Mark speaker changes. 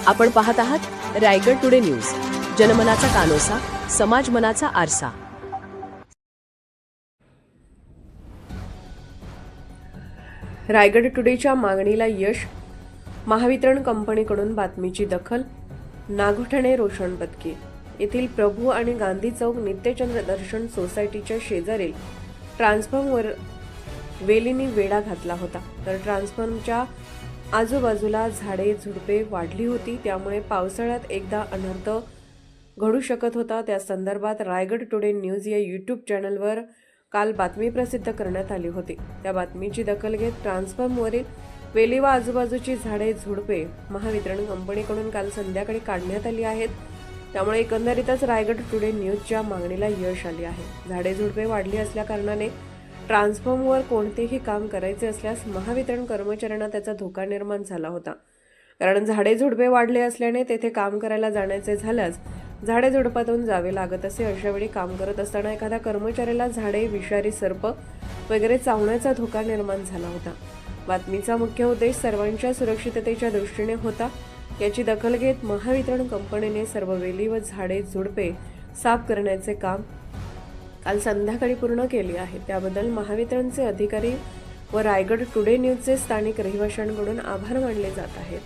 Speaker 1: आपण पाहत आहात रायगड टुडे न्यूज, जनमनाचा कानोसा, समाज मनाचा आरसा। रायगड टुडेच्या मागणीला यश, महावितरण कंपनीकडून बातमीची दखल। नागोठणे रोशन पत्की येथील प्रभू आणि गांधी चौक नित्यचंद्र दर्शन सोसायटीच्या शेजारील ट्रान्सफॉर्मवर वेलीनी वेढा घातला होता, तर ट्रान्सफॉर्मरच्या आजूबाजूला झाडे झुडपे वाढली होती, त्यामुळे पावसाळ्यात एकदा अनर्थ घडू शकत होता। त्या संदर्भात रायगड टुडे न्यूज या यूट्यूब चॅनलवर काल बातमी प्रसिद्ध करण्यात आली होती। त्या बातमीची दखल घेत ट्रान्सफॉर्मरवरील वेली व आजूबाजूची झाडे झुडपे महावितरण कंपनीकडून काल संध्याकाळी काढण्यात आली आहेत। त्यामुळे एकंदरीतच रायगड टुडे न्यूजच्या मागणीला यश आले आहे। झाडे झुडपे वाढली असल्या कारणाने ट्रान्सफॉर्मरवर कोणतेही काम करायचे असल्यास महावितरण कर्मचाऱ्यांना त्याचा धोका निर्माण झाला होता, कारण झाडे झुडपे वाढले असल्याने तेथे काम करायला जाण्याचे झाल्यास झाडे झुडपातून जावे लागत असे। अशा वेळी काम करत असताना एखाद्या कर्मचाऱ्याला झाडे, विषारी सर्प वगैरे चावण्याचा धोका निर्माण झाला होता। बातमीचा मुख्य उद्देश सर्वांच्या सुरक्षिततेच्या दृष्टीने होता। याची दखल घेत महावितरण कंपनीने सर्व वेली व झाडे झुडपे साफ करण्याचे काम काल संध्याकाळी पूर्ण केले आहे। त्याबद्दल महावितरणचे अधिकारी व रायगड टुडे न्यूजचे स्थानिक रहिवाशांकडून आभार मानले जात आहेत।